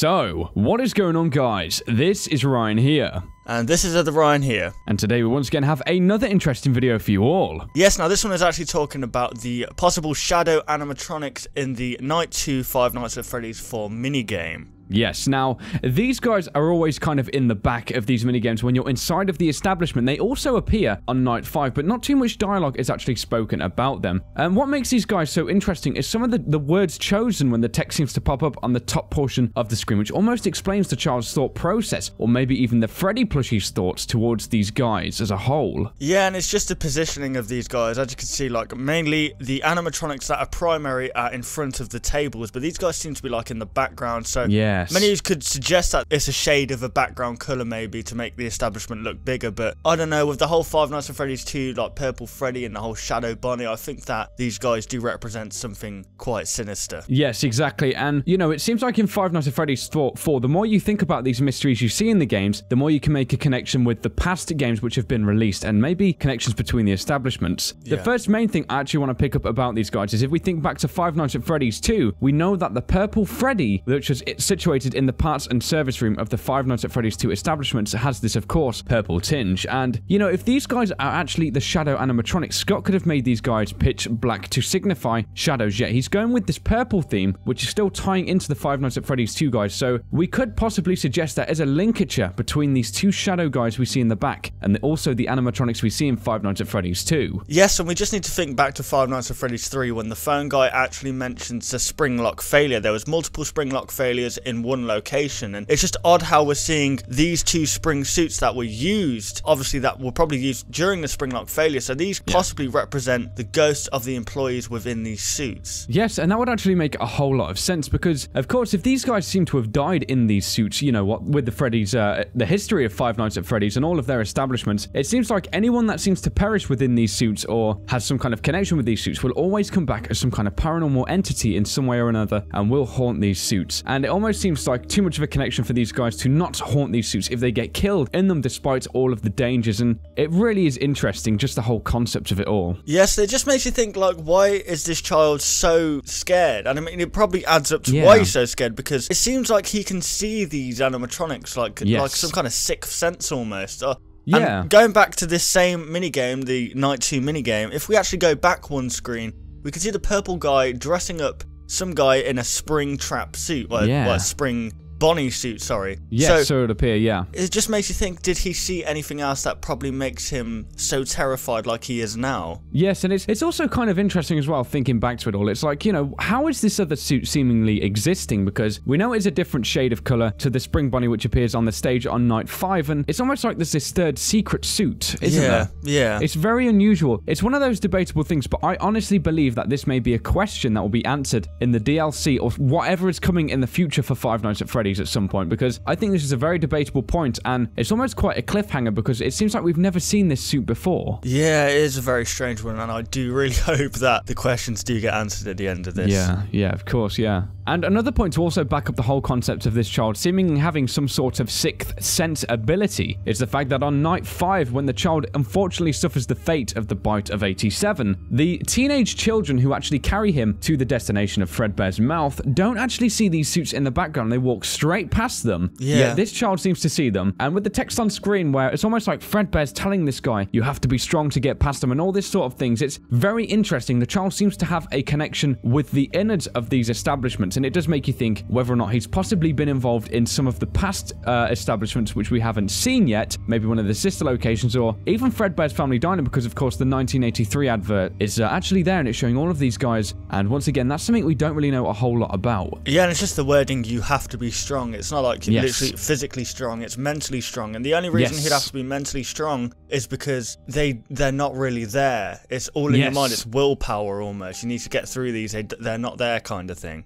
So, what is going on, guys? This is Ryan here. And this is Ryan here. And today we once again have another interesting video for you all. Yes, now this one is actually talking about the possible shadow animatronics in the Night 2 Five Nights at Freddy's 4 minigame. Yes, now, these guys are always kind of in the back of these minigames when you're inside of the establishment. They also appear on Night 5, but not too much dialogue is actually spoken about them. And what makes these guys so interesting is some of the words chosen when the text seems to pop up on the top portion of the screen, which almost explains the child's thought process, or maybe even the Freddy plushie's thoughts towards these guys as a whole. Yeah, and it's just the positioning of these guys. As you can see, like, mainly the animatronics that are primary are in front of the tables, but these guys seem to be, like, in the background, so... Yeah. Many could suggest that it's a shade of a background colour maybe to make the establishment look bigger, but I don't know, with the whole Five Nights at Freddy's 2, like Purple Freddy and the whole Shadow Bunny, I think that these guys do represent something quite sinister. Yes, exactly, and you know, it seems like in Five Nights at Freddy's 4, the more you think about these mysteries you see in the games, the more you can make a connection with the past games which have been released, and maybe connections between the establishments. Yeah. The first main thing I actually want to pick up about these guys is if we think back to Five Nights at Freddy's 2, we know that the Purple Freddy, which was situated in the parts and service room of the Five Nights at Freddy's 2 establishments, has this, of course, purple tinge. And, you know, if these guys are actually the shadow animatronics, Scott could have made these guys pitch black to signify shadows, yet he's going with this purple theme, which is still tying into the Five Nights at Freddy's 2 guys, so we could possibly suggest that as a linkature between these two shadow guys we see in the back, and also the animatronics we see in Five Nights at Freddy's 2. Yes, and we just need to think back to Five Nights at Freddy's 3 when the phone guy actually mentions a spring lock failure. There was multiple spring lock failures in one location, and it's just odd how we're seeing these two spring suits that were used, obviously that were probably used during the spring lock failure, so these possibly represent the ghosts of the employees within these suits. Yes, and that would actually make a whole lot of sense, because of course if these guys seem to have died in these suits, you know what, with the Freddy's, the history of Five Nights at Freddy's and all of their establishments, it seems like anyone that seems to perish within these suits or has some kind of connection with these suits will always come back as some kind of paranormal entity in some way or another and will haunt these suits. And it almost seems like too much of a connection for these guys to not haunt these suits if they get killed in them despite all of the dangers, and it really is interesting, just the whole concept of it all. Yes, it just makes you think, like, why is this child so scared? And I mean, it probably adds up to why he's so scared, because it seems like he can see these animatronics like some kind of sixth sense almost. Yeah. And going back to this same minigame, the Night 2 minigame, if we actually go back one screen, we can see the purple guy dressing up some guy in a spring trap suit, well, spring Bonnie suit, sorry. Yes, so it would appear, yeah. It just makes you think, did he see anything else that probably makes him so terrified like he is now? Yes, and it's also kind of interesting as well, thinking back to it all. It's like, you know, how is this other suit seemingly existing? Because we know it's a different shade of color to the Spring Bonnie which appears on the stage on Night 5, and it's almost like there's this third secret suit, isn't there? Yeah. It's very unusual. It's one of those debatable things, but I honestly believe that this may be a question that will be answered in the DLC or whatever is coming in the future for Five Nights at Freddy's at some point, because I think this is a very debatable point, and it's almost quite a cliffhanger because it seems like we've never seen this suit before. Yeah, it is a very strange one, and I do really hope that the questions do get answered at the end of this. Yeah, of course, yeah. And another point to also back up the whole concept of this child seemingly having some sort of sixth sense ability is the fact that on Night 5, when the child unfortunately suffers the fate of the bite of 87, the teenage children who actually carry him to the destination of Fredbear's mouth don't actually see these suits in the background. They walk straight past them. Yeah, this child seems to see them, and with the text on screen where it's almost like Fredbear's telling this guy, you have to be strong to get past them and all this sort of things, it's very interesting. The child seems to have a connection with the innards of these establishments, and it does make you think whether or not he's possibly been involved in some of the past establishments which we haven't seen yet, maybe one of the sister locations, or even Fredbear's Family Diner, because of course the 1983 advert is actually there and it's showing all of these guys, and once again that's something we don't really know a whole lot about. Yeah, and it's just the wording, you have to be strong. It's not like you're literally physically strong, it's mentally strong, and the only reason he'd have to be mentally strong is because they're not really there. It's all in your mind. It's willpower almost. You need to get through these, they're not there kind of thing.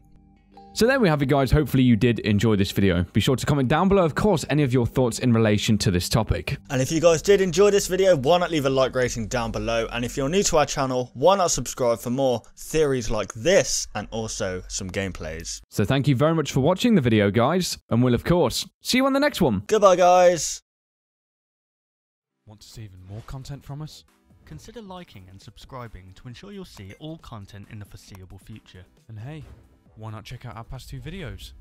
So there we have it, guys. Hopefully you did enjoy this video. Be sure to comment down below, of course, any of your thoughts in relation to this topic. And if you guys did enjoy this video, why not leave a like rating down below? And if you're new to our channel, why not subscribe for more theories like this and also some gameplays. So thank you very much for watching the video, guys. And we'll, of course, see you on the next one. Goodbye, guys. Want to see even more content from us? Consider liking and subscribing to ensure you'll see all content in the foreseeable future. And hey, why not check out our past 2 videos?